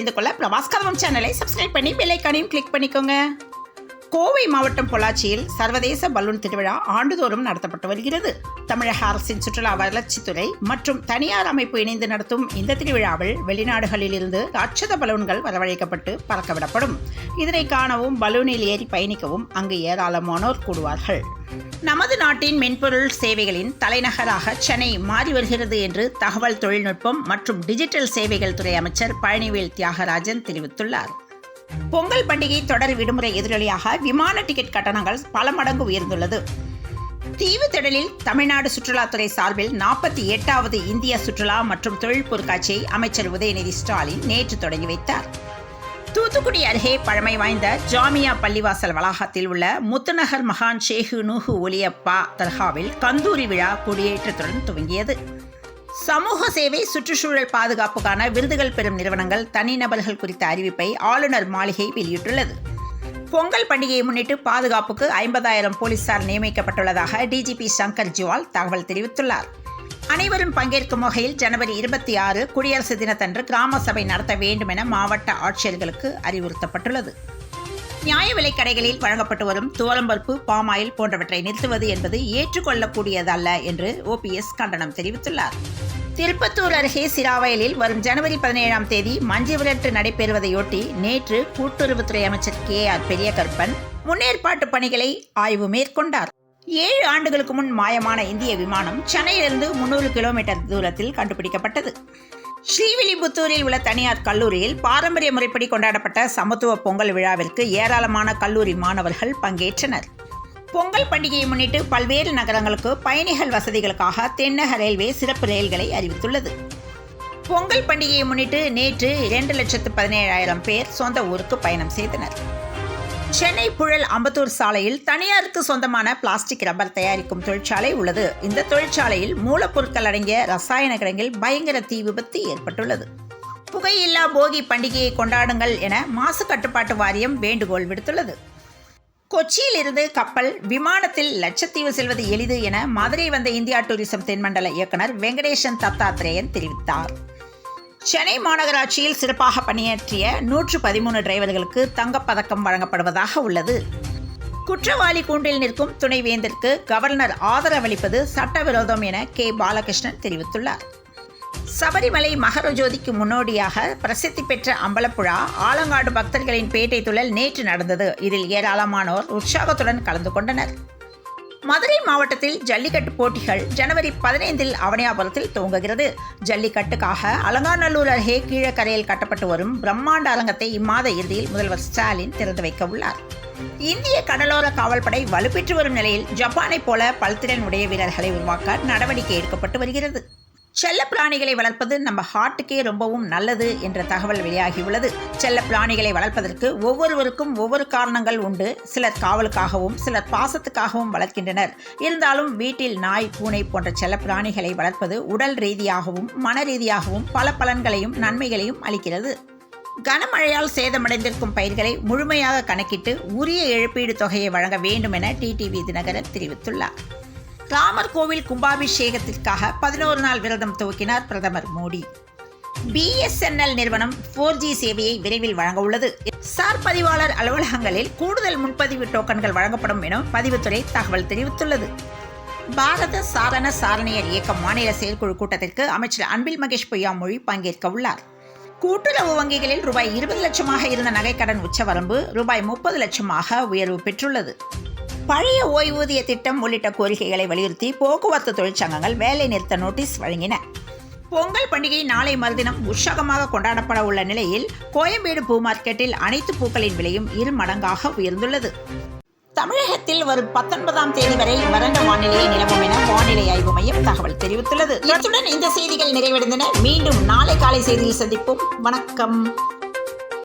தெரிந்து கொள்ள பிரபாஸ் கதவம் சேனலை சப்ஸ்கிரைப் பண்ணி பெல் ஐகானையும் கிளிக் பண்ணிக்கோங்க. கோவை மாவட்டம் பொள்ளாச்சியில் சர்வதேச பலூன் திருவிழா ஆண்டுதோறும் நடத்தப்பட்டு வருகிறது. தமிழக அரசின் சுற்றுலா வளர்ச்சித்துறை மற்றும் தனியார் அமைப்பு இணைந்து நடத்தும் இந்த திருவிழாவில் வெளிநாடுகளில் இருந்து ராட்சத பலூன்கள் வரவழைக்கப்பட்டு பறக்கவிடப்படும். இதனை காணவும் பலூனில் ஏறி பயணிக்கவும் அங்கு ஏராளமானோர் கூடுவார்கள். நமது நாட்டின் மென்பொருள் சேவைகளின் தலைநகராக சென்னை மாறி வருகிறது என்று தகவல் தொழில்நுட்பம் மற்றும் டிஜிட்டல் சேவைகள் துறை அமைச்சர் பழனிவேல் தியாகராஜன் தெரிவித்துள்ளார். பொங்கல் பண்டிகை தொடர் விடுமுறை எதிரொலியாக விமான டிக்கெட் கட்டணங்கள் பல மடங்கு உயர்ந்துள்ளது. தீவு திடலில் தமிழ்நாடு சுற்றுலாத்துறை சார்பில் 48வது இந்திய சுற்றுலா மற்றும் தொழில் பொருட்காட்சியை அமைச்சர் உதயநிதி ஸ்டாலின் நேற்று தொடங்கி வைத்தார். தூத்துக்குடி அருகே பழமை வாய்ந்த ஜாமியா பள்ளிவாசல் வளாகத்தில் உள்ள முத்துநகர் மகான் ஷேகு நூஹு ஒலியப்பா தர்காவில் கந்தூரி விழா கொடியேற்றத்துடன் துவங்கியது. சமூக சேவை, சுற்றுச்சூழல் பாதுகாப்புக்கான விருதுகள் பெறும் நிறுவனங்கள், தனிநபர்கள் குறித்த அறிவிப்பை ஆளுநர் மாளிகை வெளியிட்டுள்ளது. பொங்கல் பண்டிகையை முன்னிட்டு பாதுகாப்புக்கு 50,000 போலீசார் நியமிக்கப்பட்டுள்ளதாக டிஜிபி சங்கர் ஜிவால் தகவல் தெரிவித்துள்ளார். அனைவரும் பங்கேற்கும் வகையில் ஜனவரி 26 குடியரசு தினத்தன்று கிராம சபை நடத்த வேண்டும் என மாவட்ட ஆட்சியர்களுக்கு அறிவுறுத்தப்பட்டுள்ளது. நியாய விலைக் கடைகளில் வழங்கப்பட்டு வரும் துவரம்பருப்பு, பாமாயில் போன்றவற்றை நிறுத்துவது என்பது ஏற்றுக்கொள்ளக்கூடியதல்ல என்று OPS கண்டனம் தெரிவித்துள்ளார். திருப்பத்தூர் அருகே சிராவயலில் வரும் ஜனவரி 17ஆம் தேதி மஞ்சு விரட்டு நடைபெறுவதையொட்டி நேற்று கூட்டுறவுத்துறை அமைச்சர் KR பெரியகருப்பன் முன்னேற்பாட்டு பணிகளை ஆய்வு மேற்கொண்டார். 7 ஆண்டுகளுக்கு முன் மாயமான இந்திய விமானம் சென்னையிலிருந்து 300 கிலோமீட்டர் தூரத்தில் கண்டுபிடிக்கப்பட்டது. ஸ்ரீவில்லிபுத்தூரில் உள்ள தனியார் கல்லூரியில் பாரம்பரிய முறைப்படி கொண்டாடப்பட்ட சமத்துவ பொங்கல் விழாவிற்கு ஏராளமான கல்லூரி மாணவர்கள் பங்கேற்றனர். பொங்கல் பண்டிகையை முன்னிட்டு பல்வேறு நகரங்களுக்கு பயணிகள் வசதிகளுக்காக தென்னக ரயில்வே சிறப்பு ரயில்களை அறிவித்துள்ளது. பொங்கல் பண்டிகையை முன்னிட்டு நேற்று 2,17,000 பேர் சொந்த ஊருக்கு பயணம் செய்தனர். சென்னை புழல் அம்பத்தூர் சாலையில் தனியாருக்கு சொந்தமான பிளாஸ்டிக் ரப்பர் தயாரிக்கும் தொழிற்சாலை உள்ளது. இந்த தொழிற்சாலையில் மூலப்பொருட்கள் அடங்கிய ரசாயன கிடங்கில் பயங்கர தீ விபத்து ஏற்பட்டுள்ளது. புகையில்லா போகி பண்டிகையை கொண்டாடுங்கள் என மாசு கட்டுப்பாட்டு வாரியம் வேண்டுகோள் விடுத்துள்ளது. கொச்சியில் இருந்து கப்பல், விமானத்தில் லட்சத்தீவு செல்வது எளிது என மதுரை வந்த இந்தியா டூரிசம் தென்மண்டல இயக்குனர் வெங்கடேசன் தத்தாத்ரேயன் தெரிவித்தார். சென்னை மாநகராட்சியில் சிறப்பாக பணியாற்றிய 113 டிரைவர்களுக்கு தங்கப்பதக்கம் வழங்கப்படுவதாக உள்ளது. குற்றவாளி கூண்டில் நிற்கும் துணைவேந்தருக்கு கவர்னர் ஆதரவளிப்பது சட்டவிரோதம் என K. பாலகிருஷ்ணன் தெரிவித்துள்ளார். சபரிமலை மகரஜோதிக்கு முன்னோடியாக பிரசித்தி பெற்ற அம்பலப்புழா ஆலங்காடு பக்தர்களின் பேட்டை துள்ளல் நேற்று நடந்தது. இதில் ஏராளமானோர் உற்சாகத்துடன் கலந்து கொண்டனர். மதுரை மாவட்டத்தில் ஜல்லிக்கட்டு போட்டிகள் ஜனவரி 15 அவனியாபுரத்தில் துவங்குகிறது. ஜல்லிக்கட்டுக்காக அலங்காநல்லூர் அருகே கீழக்கரையில் கட்டப்பட்டு வரும் பிரம்மாண்ட அரங்கத்தை இம்மாத இறுதியில் முதல்வர் ஸ்டாலின் திறந்து வைக்க உள்ளார். இந்திய கடலோர காவல்படை வலுப்பெற்று வரும் நிலையில் ஜப்பானை போல பல்திறன் உடைய வீரர்களை உருவாக்க நடவடிக்கை எடுக்கப்பட்டு வருகிறது. செல்ல பிராணிகளை வளர்ப்பது நம்ம ஹார்ட்டுக்கே ரொம்பவும் நல்லது என்ற தகவல் வெளியாகியுள்ளது. செல்ல பிராணிகளை வளர்ப்பதற்கு ஒவ்வொருவருக்கும் ஒவ்வொரு காரணங்கள் உண்டு. சிலர் காவலுக்காகவும் சிலர் பாசத்துக்காகவும் வளர்க்கின்றனர். இருந்தாலும் வீட்டில் நாய், பூனை போன்ற செல்ல பிராணிகளை வளர்ப்பது உடல் ரீதியாகவும் மன ரீதியாகவும் பல பலன்களையும் நன்மைகளையும் அளிக்கிறது. கனமழையால் சேதமடைந்திருக்கும் பயிர்களை முழுமையாக கணக்கிட்டு உரிய இழப்பீடு தொகையை வழங்க வேண்டும் என டிடிவி தினகரன் தெரிவித்துள்ளார். ராமர் கோவில் கும்பாபிஷேகத்திற்காக 11 நாள் விரதம் துவக்கினார் பிரதமர் மோடி. BSNL நிறுவனம் 4G சேவையை விரைவில் வழங்க உள்ளது. சார் பதிவாளர் அலுவலகங்களில் கூடுதல் முன்பதிவு டோக்கன்கள் வழங்கப்படும் என பதிவுத்துறை தகவல் தெரிவித்துள்ளது. பாரத சாரண சாரணியர் இயக்கம் மாநில செயற்குழு கூட்டத்திற்கு அமைச்சர் அன்பில் மகேஷ் பொய்யாமொழி பங்கேற்க உள்ளார். கூட்டுறவு வங்கிகளில் ரூபாய் 20 லட்சமாக இருந்த நகைக்கடன் உச்சவரம்பு ரூபாய் 30 லட்சமாக உயர்வு பெற்றுள்ளது. பழைய ஓய்வூதிய திட்டம் உள்ளிட்ட கோரிக்கைகளை வலியுறுத்தி போக்குவரத்து தொழிற்சங்கங்கள் வேலை நிறுத்த நோட்டீஸ் வழங்கின. பொங்கல் பண்டிகை நாளை மறுதினம் உற்சாகமாக கொண்டாடப்பட உள்ள நிலையில் கோயம்பேடு பூ மார்க்கெட்டில் அனைத்து பூக்களின் விலையும் 2 மடங்காக உயர்ந்துள்ளது. தமிழகத்தில் வரும் 19ஆம் தேதி வரை வறண்ட வானிலையை நிலவும் என வானிலை ஆய்வு மையம் தகவல் தெரிவித்துள்ளது. இத்துடன் இந்த செய்திகள் நிறைவடைந்தன. மீண்டும் நாளை காலை செய்தியில் சந்திப்போம். வணக்கம்.